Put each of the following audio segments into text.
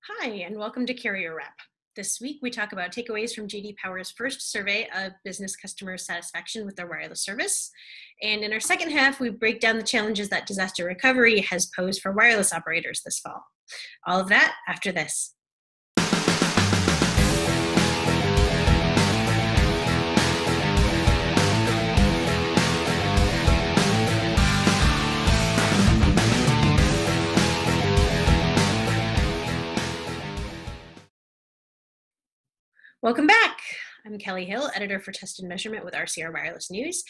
Hi, and welcome to Carrier Wrap. This week, we talk about takeaways from JD Power's first survey of business customer satisfaction with their wireless service. And in our second half, we break down the challenges that disaster recovery has posed for wireless operators this fall. All of that after this. Welcome back. I'm Kelly Hill, editor for Test and Measurement with RCR Wireless News.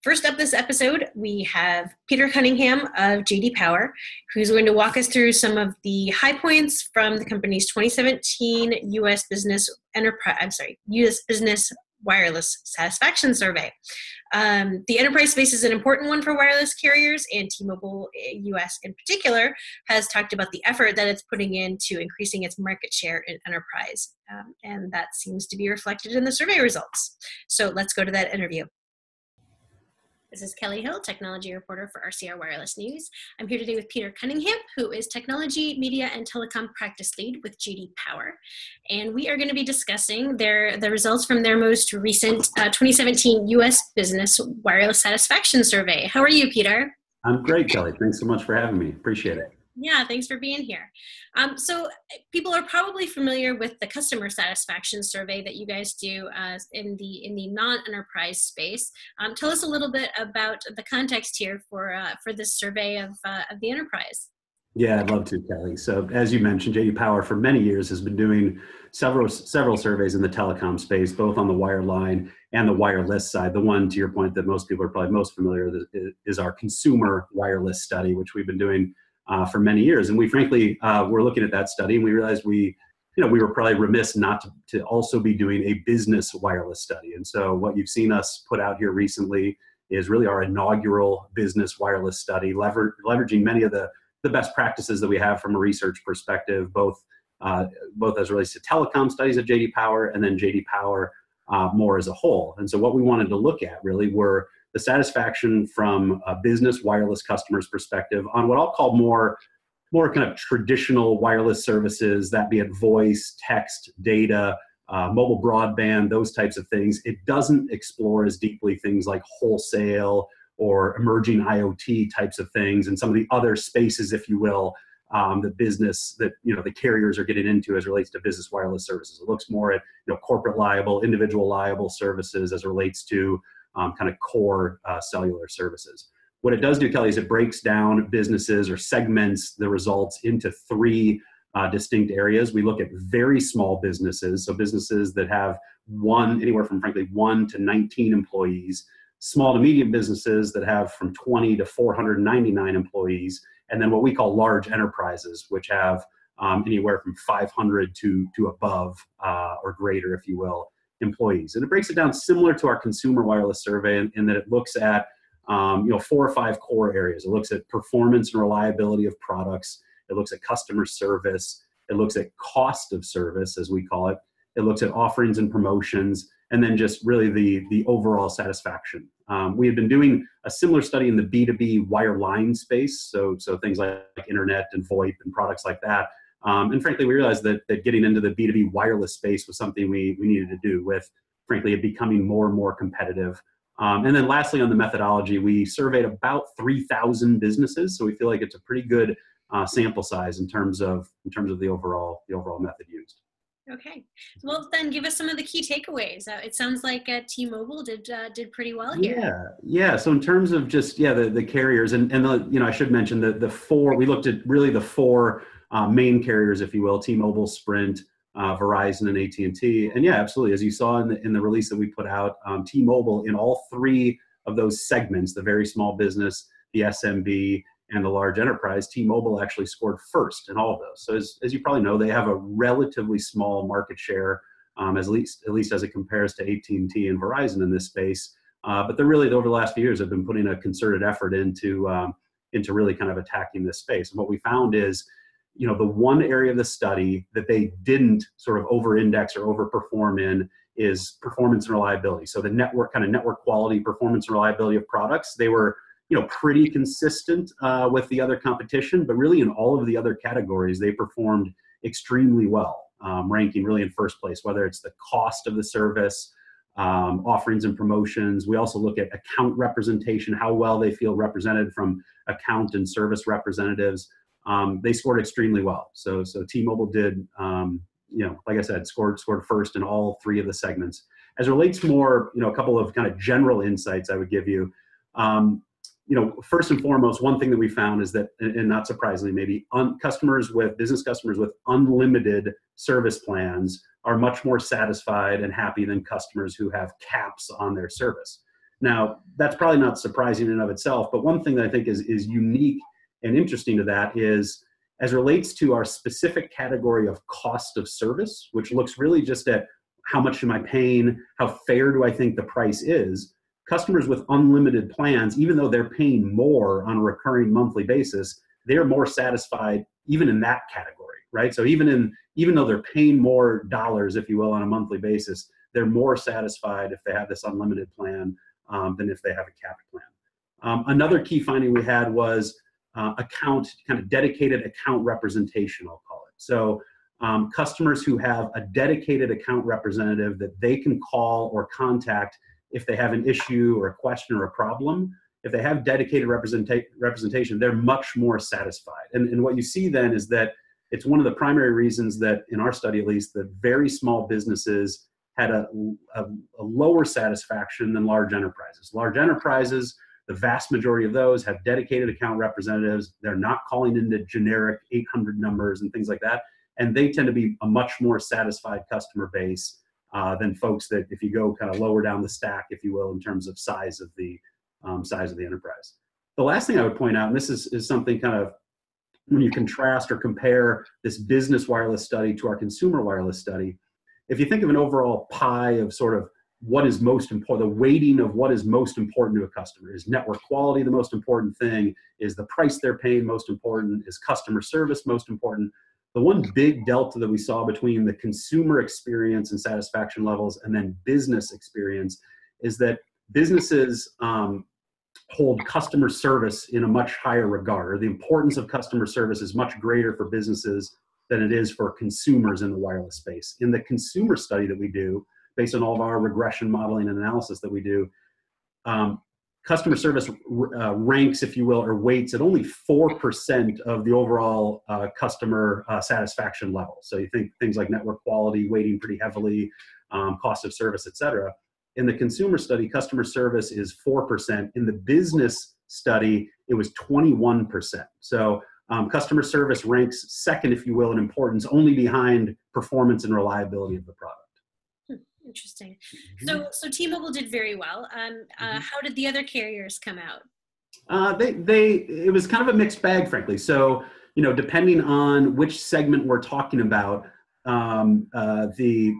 First up this episode, we have Peter Cunningham of JD Power, who's going to walk us through some of the high points from the company's 2017 U.S. Business Wireless Satisfaction Survey. The enterprise space is an important one for wireless carriers, and T-Mobile US in particular has talked about the effort that it's putting into increasing its market share in enterprise. And that seems to be reflected in the survey results. So let's go to that interview. This is Kelly Hill, technology reporter for RCR Wireless News. I'm here today with Peter Cunningham, who is Technology, Media, and Telecom Practice Lead with JD Power. And we are going to be discussing the results from their most recent 2017 U.S. Business Wireless Satisfaction Survey. How are you, Peter? I'm great, Kelly. Thanks so much for having me. Appreciate it. Yeah, thanks for being here. So people are probably familiar with the customer satisfaction survey that you guys do in the non-enterprise space. Tell us a little bit about the context here for this survey of the enterprise. Yeah, I'd love to, Kelly. So as you mentioned, JD Power for many years has been doing several surveys in the telecom space, both on the wireline and the wireless side. The one, to your point, that most people are probably most familiar with is our consumer wireless study, which we've been doing for many years. And we frankly were looking at that study and we realized we were probably remiss not to also be doing a business wireless study. And so what you've seen us put out here recently is really our inaugural business wireless study, leveraging many of the best practices that we have from a research perspective, both as it relates to telecom studies at JD Power and then JD Power more as a whole. And so what we wanted to look at really were the satisfaction from a business wireless customer's perspective on what I'll call more kind of traditional wireless services, that be it voice, text, data, mobile broadband, those types of things. It doesn't explore as deeply things like wholesale or emerging IoT types of things and some of the other spaces, if you will, the business that the carriers are getting into as it relates to business wireless services. It looks more at corporate liable, individual liable services as it relates to kind of core cellular services. What it does do, Kelly, is it breaks down businesses or segments the results into three distinct areas. We look at very small businesses, so businesses that have anywhere from frankly 1 to 19 employees, small to medium businesses that have from 20 to 499 employees, and then what we call large enterprises, which have anywhere from 500 to above or greater, if you will, employees. And it breaks it down similar to our consumer wireless survey in that it looks at 4 or 5 core areas. It looks at performance and reliability of products. It looks at customer service. It looks at cost of service, as we call it. It looks at offerings and promotions, and then just really the overall satisfaction. We had been doing a similar study in the B2B wireline space, so things like internet and VoIP and products like that. And frankly, we realized that getting into the B2B wireless space was something we needed to do with, frankly, it becoming more and more competitive. And then lastly, on the methodology, we surveyed about 3,000 businesses. So we feel like it's a pretty good sample size in terms of the overall method used. Okay, well then give us some of the key takeaways. It sounds like T-Mobile did pretty well here. Yeah. So in terms of just the carriers and I should mention the 4. We looked at really the 4 main carriers, if you will: T-Mobile, Sprint, Verizon, and AT&T. And yeah, absolutely. As you saw in the release that we put out, T-Mobile in all 3 of those segments, the very small business, the SMB, and the large enterprise, T-Mobile actually scored first in all of those. So as you probably know, they have a relatively small market share, at least as it compares to AT&T and Verizon in this space. But they're really, over the last few years, have been putting a concerted effort into really kind of attacking this space. And what we found is, the one area of the study that they didn't sort of over-index or overperform in is performance and reliability. So the network quality, performance and reliability of products, they were pretty consistent with the other competition, but really in all of the other categories, they performed extremely well, ranking really in first place, whether it's the cost of the service, offerings and promotions. We also look at account representation, how well they feel represented from account and service representatives. They scored extremely well. So T-Mobile did, like I said, scored first in all three of the segments. As it relates more, a couple of kind of general insights I would give you. First and foremost, one thing that we found is that, and not surprisingly, maybe business customers with unlimited service plans are much more satisfied and happy than customers who have caps on their service. Now, that's probably not surprising in and of itself, but one thing that I think is unique and interesting to that is, as it relates to our specific category of cost of service, which looks really just at how much am I paying, how fair do I think the price is, customers with unlimited plans, even though they're paying more on a recurring monthly basis, they're more satisfied even in that category, right? So even though they're paying more dollars, if you will, on a monthly basis, they're more satisfied if they have this unlimited plan than if they have a capped plan. Another key finding we had was dedicated account representation, I'll call it. So customers who have a dedicated account representative that they can call or contact if they have an issue or a question or a problem, if they have dedicated representation, they're much more satisfied. And what you see then is that it's one of the primary reasons that, in our study at least, that very small businesses had a lower satisfaction than large enterprises. Large enterprises, the vast majority of those have dedicated account representatives. They're not calling into generic 800 numbers and things like that. And they tend to be a much more satisfied customer base than folks that, if you go kind of lower down the stack, if you will, in terms of size of the enterprise. The last thing I would point out, and this is something kind of when you contrast or compare this business wireless study to our consumer wireless study, if you think of an overall pie of sort of what is most important, the weighting of what is most important to a customer, is network quality the most important thing? Is the price they're paying most important? Is customer service most important? The one big delta that we saw between the consumer experience and satisfaction levels and then business experience is that businesses hold customer service in a much higher regard. Or the importance of customer service is much greater for businesses than it is for consumers in the wireless space. In the consumer study that we do, based on all of our regression modeling and analysis that we do, customer service ranks, if you will, or weights at only 4% of the overall customer satisfaction level. So you think things like network quality weighting pretty heavily, cost of service, et cetera. In the consumer study, customer service is 4%. In the business study, it was 21%. So customer service ranks second, if you will, in importance, only behind performance and reliability of the product. Interesting. So T-Mobile did very well. How did the other carriers come out? It was kind of a mixed bag, frankly. So, depending on which segment we're talking about, the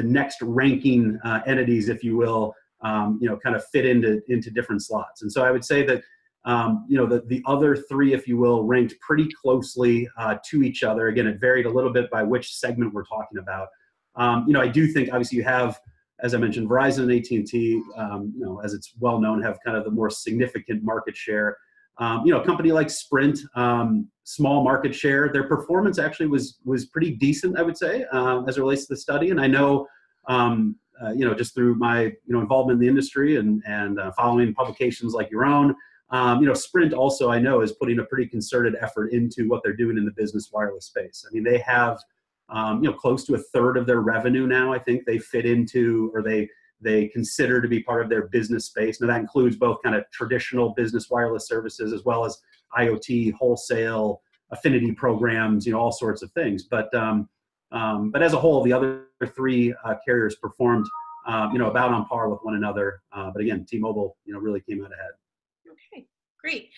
next ranking entities, if you will, kind of fit into different slots. And so I would say that, the other three, if you will, ranked pretty closely to each other. Again, it varied a little bit by which segment we're talking about. I do think, obviously, you have, as I mentioned, Verizon and AT&T, as it's well known, have kind of the more significant market share. A company like Sprint, small market share, their performance actually was pretty decent, I would say, as it relates to the study. And I know, just through my involvement in the industry and following publications like your own, Sprint also, I know, is putting a pretty concerted effort into what they're doing in the business wireless space. I mean, they have close to a third of their revenue now, I think they fit into, or they consider to be part of their business space. Now that includes both kind of traditional business wireless services as well as IoT, wholesale, affinity programs, all sorts of things. But as a whole, the other three carriers performed, about on par with one another. But again, T-Mobile, really came out ahead. Okay, great.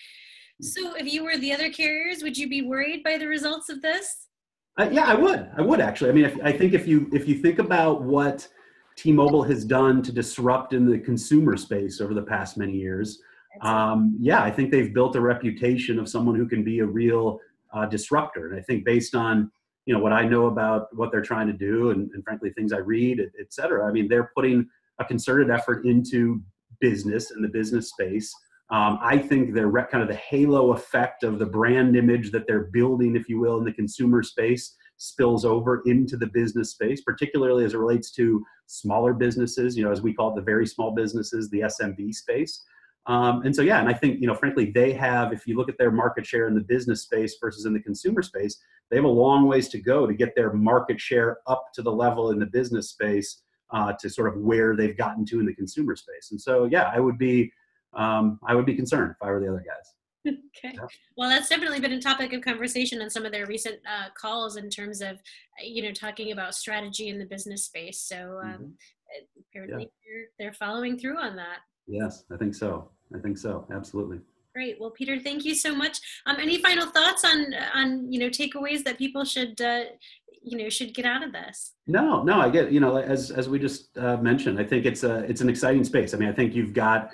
So if you were the other carriers, would you be worried by the results of this? Yeah, I would actually. I mean, I think if you think about what T-Mobile has done to disrupt in the consumer space over the past many years, I think they've built a reputation of someone who can be a real disruptor. And I think based on what I know about what they're trying to do, and frankly things I read, et cetera, I mean, they're putting a concerted effort into business and the business space. I think they're kind of the halo effect of the brand image that they're building, if you will, in the consumer space spills over into the business space, particularly as it relates to smaller businesses, as we call it, the very small businesses, the SMB space. And so, yeah, and I think, frankly, they have, if you look at their market share in the business space versus in the consumer space, they have a long ways to go to get their market share up to the level in the business space to sort of where they've gotten to in the consumer space. And so, yeah, I would be concerned if I were the other guys. Okay. Yeah. Well, that's definitely been a topic of conversation on some of their recent calls in terms of, talking about strategy in the business space. So apparently they're following through on that. Yes, I think so. Absolutely. Great. Well, Peter, thank you so much. Any final thoughts on takeaways that people should should get out of this? No, I get, as we just mentioned, I think it's an exciting space. I mean, I think you've got,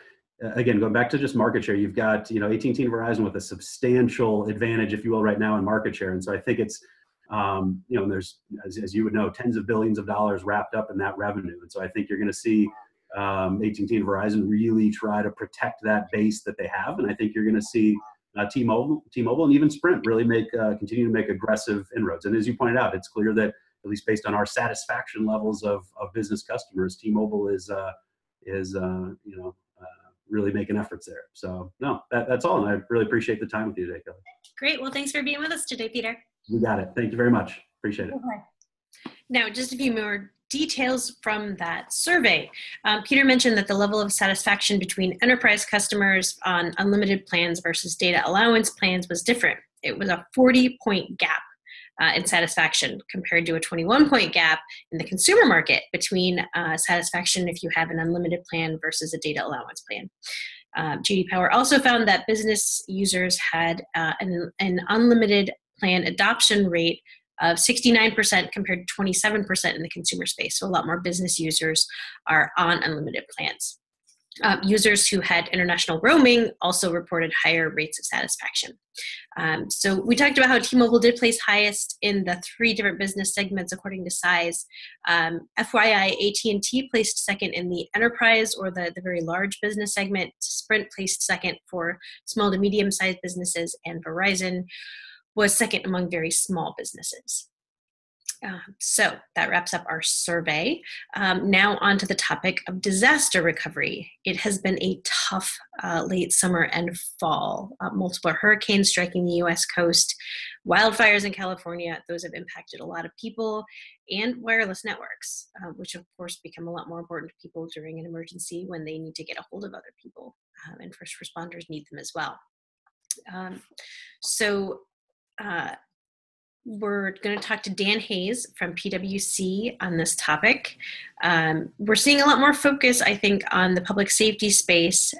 again, going back to just market share, you've got, AT&T and Verizon with a substantial advantage, if you will, right now in market share. And so I think it's, there's, as you would know, tens of billions of dollars wrapped up in that revenue. And so I think you're going to see AT&T and Verizon really try to protect that base that they have. And I think you're going to see T-Mobile and even Sprint really continue to make aggressive inroads. And as you pointed out, it's clear that, at least based on our satisfaction levels of business customers, T-Mobile is really making efforts there. So no, that's all. And I really appreciate the time with you today, Kelly. Great. Well, thanks for being with us today, Peter. You got it. Thank you very much. Appreciate it. Okay. Now, just a few more details from that survey. Peter mentioned that the level of satisfaction between enterprise customers on unlimited plans versus data allowance plans was different. It was a 40-point gap in satisfaction compared to a 21-point gap in the consumer market between satisfaction if you have an unlimited plan versus a data allowance plan. J.D. Power also found that business users had an unlimited plan adoption rate of 69% compared to 27% in the consumer space. So a lot more business users are on unlimited plans. Users who had international roaming also reported higher rates of satisfaction. So we talked about how T-Mobile did place highest in the 3 different business segments according to size. FYI, AT&T placed second in the enterprise or the very large business segment. Sprint placed second for small to medium-sized businesses, and Verizon was second among very small businesses. So that wraps up our survey. Now on to the topic of disaster recovery. It has been a tough late summer and fall. Multiple hurricanes striking the U.S. coast, wildfires in California. Those have impacted a lot of people, and wireless networks, which of course become a lot more important to people during an emergency when they need to get a hold of other people, and first responders need them as well. We're going to talk to Dan Hayes from PwC on this topic. We're seeing a lot more focus, I think, on the public safety space,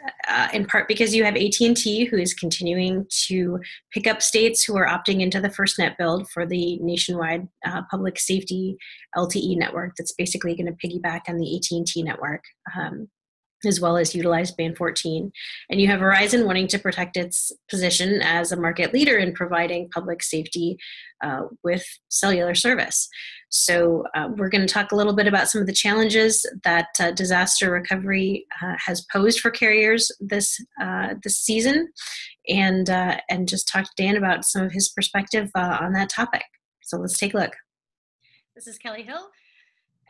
in part because you have AT&T, who is continuing to pick up states who are opting into the FirstNet build for the nationwide public safety LTE network that's basically going to piggyback on the AT&T network, as well as utilize Band 14. And you have Verizon wanting to protect its position as a market leader in providing public safety with cellular service. So we're going to talk a little bit about some of the challenges that disaster recovery has posed for carriers this season, and just talk to Dan about some of his perspective on that topic. So let's take a look. This is Kelly Hill,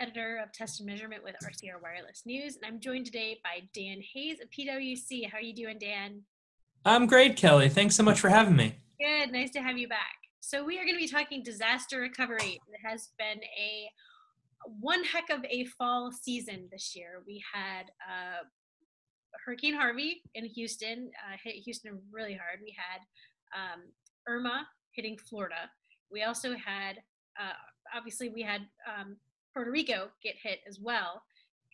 editor of Test and Measurement with RCR Wireless News, and I'm joined today by Dan Hayes of PwC. How are you doing, Dan? I'm great, Kelly. Thanks so much for having me. Good. Nice to have you back. So we are going to be talking disaster recovery. It has been one heck of a fall season this year. We had Hurricane Harvey in Houston, hit Houston really hard. We had Irma hitting Florida. We also had, obviously we had Puerto Rico get hit as well,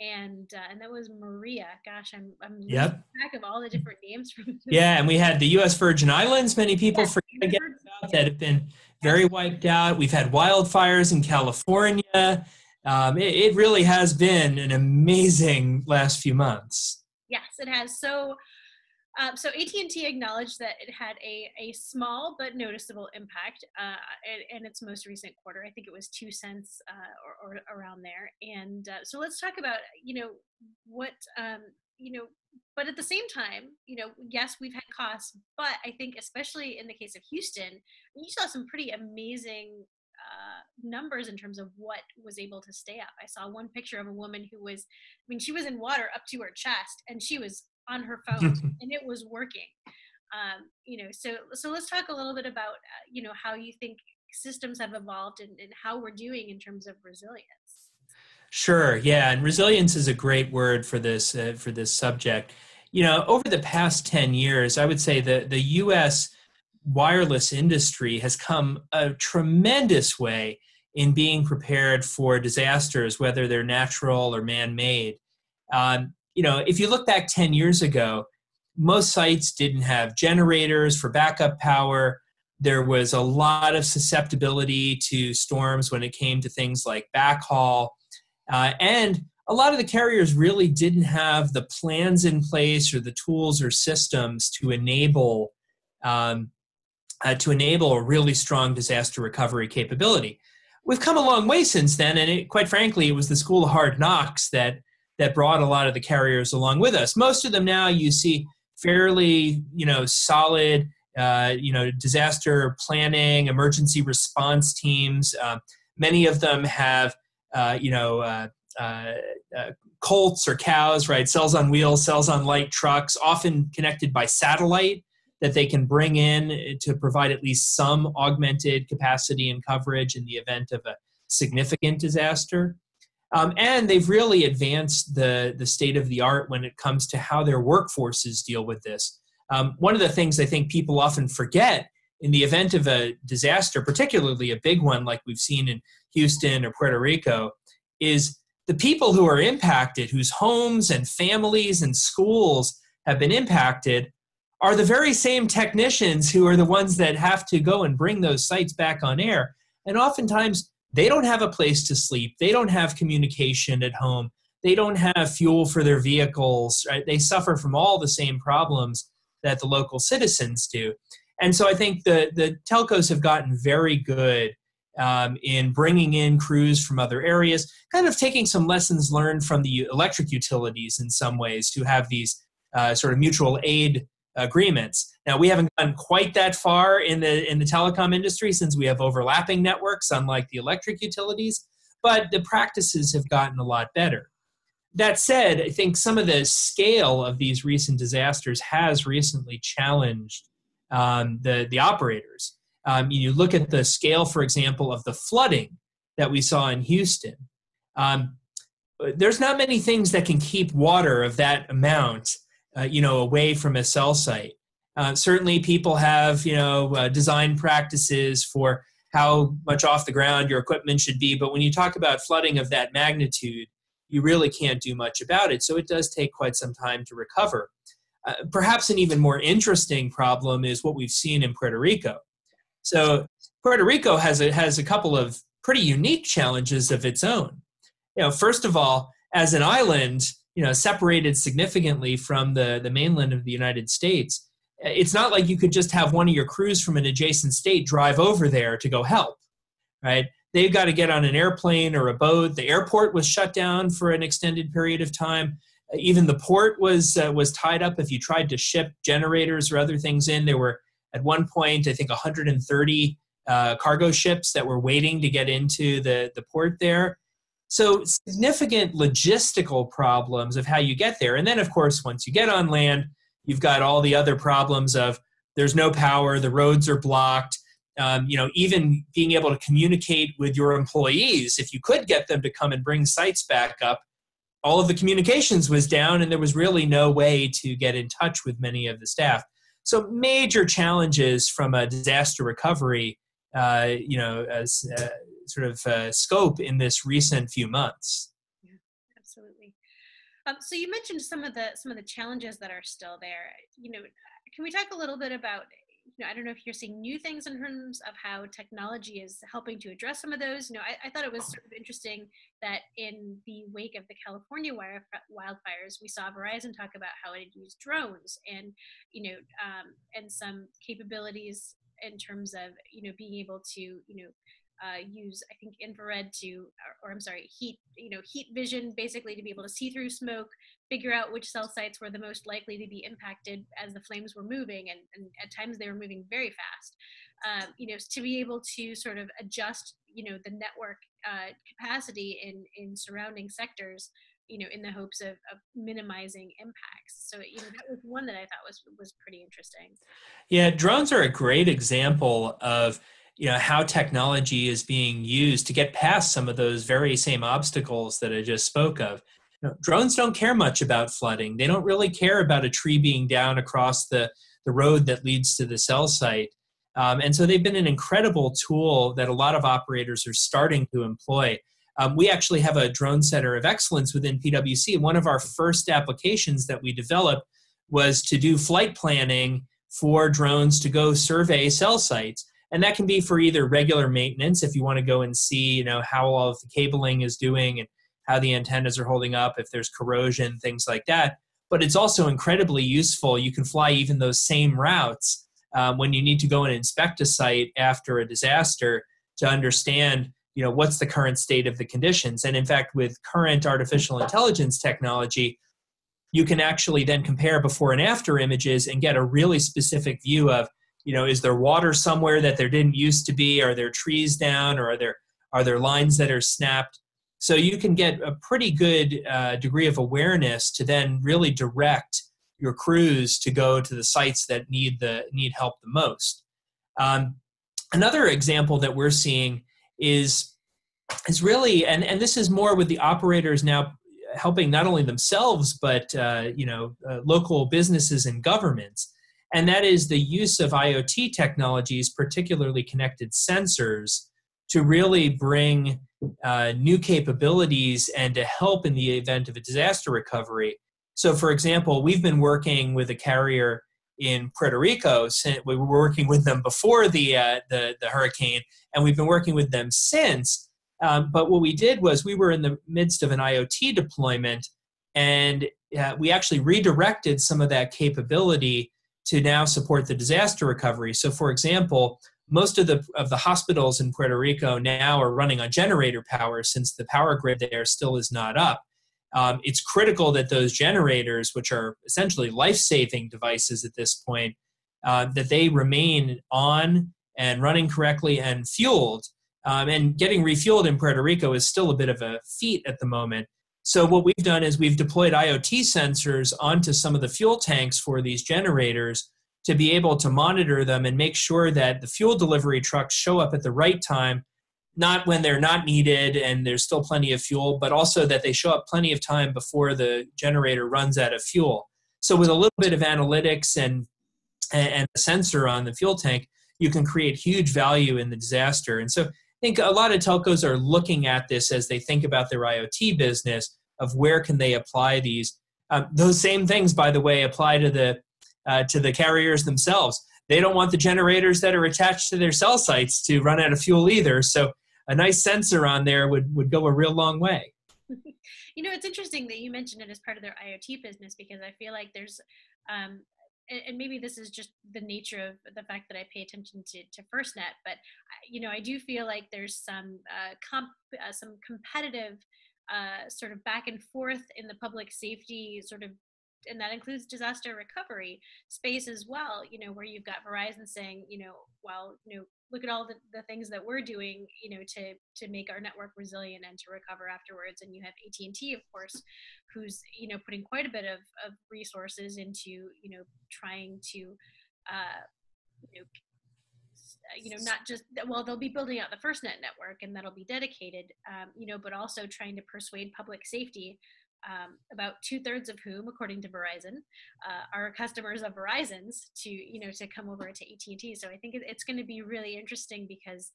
and that was Maria. Gosh, I'm losing track of all the different names from. Yeah, and we had the U.S. Virgin Islands. Many people forget about that have been very wiped out. We've had wildfires in California. It really has been an amazing last few months. Yes, it has. So AT&T acknowledged that it had a small but noticeable impact in its most recent quarter. I think it was 2 cents or around there. And so let's talk about, what, but at the same time, yes, we've had costs, but I think especially in the case of Houston, you saw some pretty amazing numbers in terms of what was able to stay up. I saw one picture of a woman who was, I mean, she was in water up to her chest, and she was on her phone, and it was working. So let's talk a little bit about how you think systems have evolved and how we're doing in terms of resilience. Sure, yeah, and resilience is a great word for this subject. Over the past 10 years, I would say that the U.S. wireless industry has come a tremendous way in being prepared for disasters, whether they're natural or man-made. If you look back 10 years ago, most sites didn't have generators for backup power. There was a lot of susceptibility to storms when it came to things like backhaul. And a lot of the carriers really didn't have the plans in place or the tools or systems to enable a really strong disaster recovery capability. We've come a long way since then, and quite frankly, it was the school of hard knocks that brought a lot of the carriers along with us. Most of them now you see fairly, solid, disaster planning, emergency response teams. Many of them have, colts or cows, right? Cells on wheels, cells on light trucks, often connected by satellite that they can bring in to provide at least some augmented capacity and coverage in the event of a significant disaster. And they've really advanced the state of the art when it comes to how their workforces deal with this. One of the things I think people often forget in the event of a disaster, particularly a big one like we've seen in Houston or Puerto Rico, is the people who are impacted, whose homes and families and schools have been impacted, are the very same technicians who are the ones that have to go and bring those sites back on air. And oftentimes, they don't have a place to sleep. They don't have communication at home. They don't have fuel for their vehicles. Right? They suffer from all the same problems that the local citizens do. And so I think the telcos have gotten very good in bringing in crews from other areas, kind of taking some lessons learned from the electric utilities in some ways who have these sort of mutual aid agreements. Now, we haven't gone quite that far in the telecom industry since we have overlapping networks, unlike the electric utilities, but the practices have gotten a lot better. That said, I think some of the scale of these recent disasters has recently challenged the operators. You look at the scale, for example, of the flooding that we saw in Houston. There's not many things that can keep water of that amount away from a cell site. Certainly people have, design practices for how much off the ground your equipment should be. But when you talk about flooding of that magnitude, you really can't do much about it. So it does take quite some time to recover. Perhaps an even more interesting problem is what we've seen in Puerto Rico. So Puerto Rico has a couple of pretty unique challenges of its own. First of all, as an island, separated significantly from the mainland of the United States, it's not like you could just have one of your crews from an adjacent state drive over there to go help, right? They've got to get on an airplane or a boat. The airport was shut down for an extended period of time. Even the port was tied up if you tried to ship generators or other things in. There were, at one point, I think 130 cargo ships that were waiting to get into the port there. So significant logistical problems of how you get there. And then, of course, once you get on land, you've got all the other problems of there's no power, the roads are blocked, even being able to communicate with your employees. If you could get them to come and bring sites back up, all of the communications was down and there was really no way to get in touch with many of the staff. So major challenges from a disaster recovery, scope in this recent few months. Yeah, absolutely. So you mentioned some of the challenges that are still there. Can we talk a little bit about? I don't know if you're seeing new things in terms of how technology is helping to address some of those. I thought it was sort of interesting that in the wake of the California wildfires, we saw Verizon talk about how it used drones and, and some capabilities in terms of, being able to, use, I think, infrared heat vision, basically to be able to see through smoke, figure out which cell sites were the most likely to be impacted as the flames were moving. And at times they were moving very fast. to be able to sort of adjust, the network capacity in surrounding sectors, in the hopes of minimizing impacts. So, that was one that I thought was pretty interesting. Yeah, drones are a great example of how technology is being used to get past some of those very same obstacles that I just spoke of. Drones don't care much about flooding. They don't really care about a tree being down across the road that leads to the cell site. And so they've been an incredible tool that a lot of operators are starting to employ. We actually have a drone center of excellence within PwC. One of our first applications that we developed was to do flight planning for drones to go survey cell sites. And that can be for either regular maintenance, if you want to go and see, how all of the cabling is doing and how the antennas are holding up, if there's corrosion, things like that. But it's also incredibly useful. You can fly even those same routes when you need to go and inspect a site after a disaster to understand, what's the current state of the conditions. And in fact, with current artificial intelligence technology, you can actually then compare before and after images and get a really specific view of, is there water somewhere that there didn't used to be? Are there trees down, or are there lines that are snapped? So you can get a pretty good degree of awareness to then really direct your crews to go to the sites that need help the most. Another example that we're seeing is really, and this is more with the operators now helping not only themselves but local businesses and governments, and that is the use of IoT technologies, particularly connected sensors, to really bring new capabilities and to help in the event of a disaster recovery. So, for example, we've been working with a carrier in Puerto Rico. We were working with them before the hurricane, and we've been working with them since. But what we did was we were in the midst of an IoT deployment, and we actually redirected some of that capability to now support the disaster recovery. So, for example, most of the hospitals in Puerto Rico now are running on generator power since the power grid there still is not up. It's critical that those generators, which are essentially life-saving devices at this point, that they remain on and running correctly and fueled. And getting refueled in Puerto Rico is still a bit of a feat at the moment. So what we've done is we've deployed IoT sensors onto some of the fuel tanks for these generators to be able to monitor them and make sure that the fuel delivery trucks show up at the right time, not when they're not needed and there's still plenty of fuel, but also that they show up plenty of time before the generator runs out of fuel. So with a little bit of analytics and a sensor on the fuel tank, you can create huge value in the disaster. And so I think a lot of telcos are looking at this as they think about their IoT business of where can they apply these. Those same things, by the way, apply to the carriers themselves. They don't want the generators that are attached to their cell sites to run out of fuel either. So a nice sensor on there would go a real long way. It's interesting that you mentioned it as part of their IoT business, because I feel like there's, and maybe this is just the nature of the fact that I pay attention to FirstNet, but I do feel like there's some competitive sort of back and forth in the public safety sort of, and that includes disaster recovery space as well, where you've got Verizon saying, look at all the things that we're doing, to make our network resilient and to recover afterwards. And you have AT&T, of course, who's, putting quite a bit of resources into, trying to, not just, well, they'll be building out the FirstNet network and that'll be dedicated, but also trying to persuade public safety, about 2/3 of whom, according to Verizon, are customers of Verizon's, to come over to AT&T. So I think it's going to be really interesting because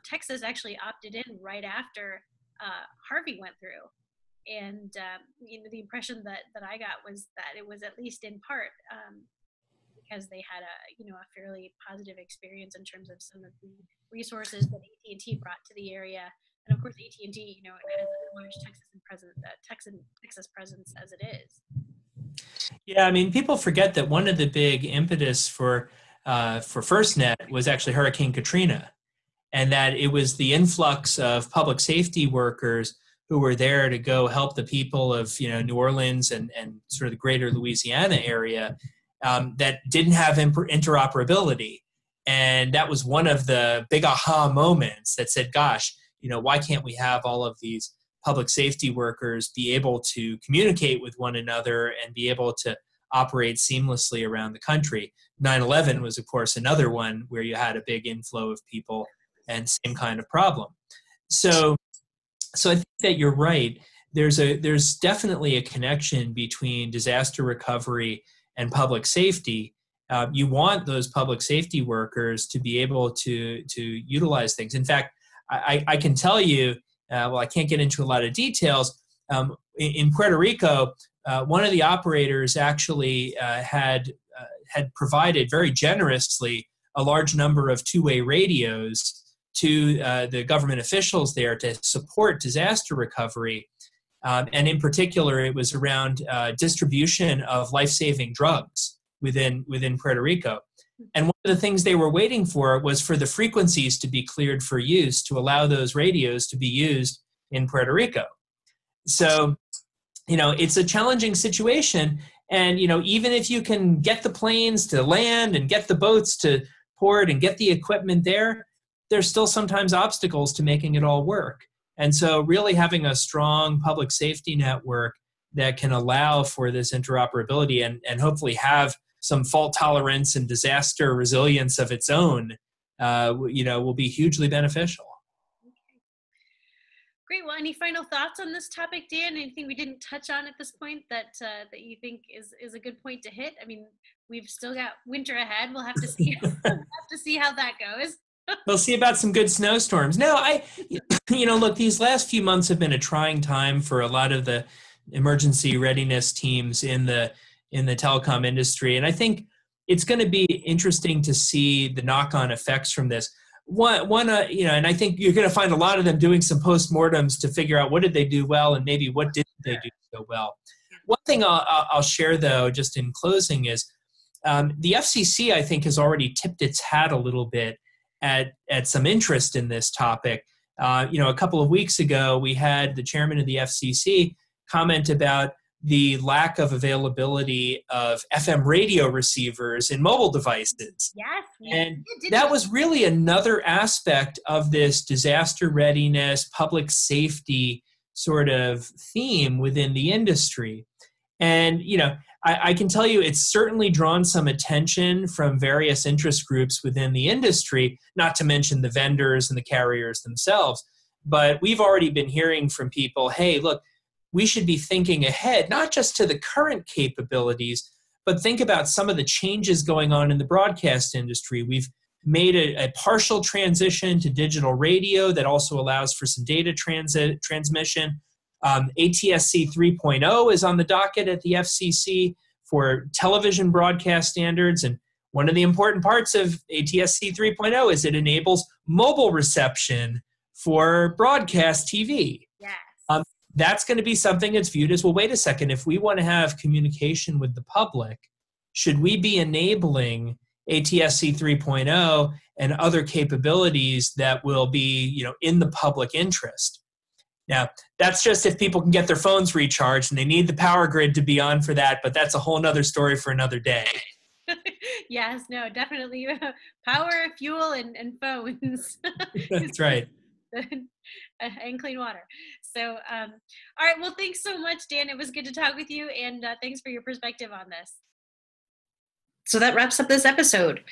Texas actually opted in right after Harvey went through, and the impression that I got was that it was at least in part because they had a fairly positive experience in terms of some of the resources that AT&T brought to the area. And of course, AT&T, has a large Texas presence as it is. Yeah, I mean, people forget that one of the big impetus for FirstNet was actually Hurricane Katrina, and that it was the influx of public safety workers who were there to go help the people of New Orleans and sort of the greater Louisiana area that didn't have interoperability. And that was one of the big aha moments that said, gosh, why can't we have all of these public safety workers be able to communicate with one another and be able to operate seamlessly around the country? 9/11 was, of course, another one where you had a big inflow of people and same kind of problem. So I think that you're right. There's definitely a connection between disaster recovery and public safety. You want those public safety workers to be able to utilize things. In fact, I can tell you, I can't get into a lot of details. In Puerto Rico, one of the operators actually had provided very generously a large number of two-way radios to the government officials there to support disaster recovery. And in particular, it was around distribution of life-saving drugs within Puerto Rico. And one of the things they were waiting for was for the frequencies to be cleared for use to allow those radios to be used in Puerto Rico. So, it's a challenging situation. And, even if you can get the planes to land and get the boats to port and get the equipment there, there's still sometimes obstacles to making it all work. And so really having a strong public safety network that can allow for this interoperability and hopefully have some fault tolerance and disaster resilience of its own, will be hugely beneficial. Great. Well, any final thoughts on this topic, Dan? Anything we didn't touch on at this point that you think is a good point to hit? I mean, we've still got winter ahead. We'll have to see how that goes. We'll see about some good snowstorms. No, look, these last few months have been a trying time for a lot of the emergency readiness teams in the telecom industry, and I think it's going to be interesting to see the knock-on effects from this. And I think you're going to find a lot of them doing some postmortems to figure out what did they do well and maybe what didn't they do so well. One thing I'll share, though, just in closing is the FCC, I think, has already tipped its hat a little bit at some interest in this topic. A couple of weeks ago, we had the chairman of the FCC comment about the lack of availability of FM radio receivers in mobile devices. Yes. And that was really another aspect of this disaster readiness, public safety sort of theme within the industry. And, I can tell you it's certainly drawn some attention from various interest groups within the industry, not to mention the vendors and the carriers themselves. But we've already been hearing from people, hey, look, we should be thinking ahead, not just to the current capabilities, but think about some of the changes going on in the broadcast industry. We've made a partial transition to digital radio that also allows for some data transmission. ATSC 3.0 is on the docket at the FCC for television broadcast standards. And one of the important parts of ATSC 3.0 is it enables mobile reception for broadcast TV. Yes. That's going to be something that's viewed as, well, wait a second, if we want to have communication with the public, should we be enabling ATSC 3.0 and other capabilities that will be, in the public interest? Now, that's just if people can get their phones recharged and they need the power grid to be on for that, but that's a whole nother story for another day. Yes, no, definitely. Power, fuel, and phones. That's right. And clean water. So, all right. Well, thanks so much, Dan. It was good to talk with you, and thanks for your perspective on this. So that wraps up this episode.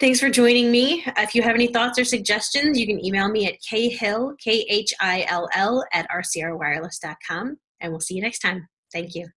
Thanks for joining me. If you have any thoughts or suggestions, you can email me at khill, KHILL, @rcrwireless.com, and we'll see you next time. Thank you.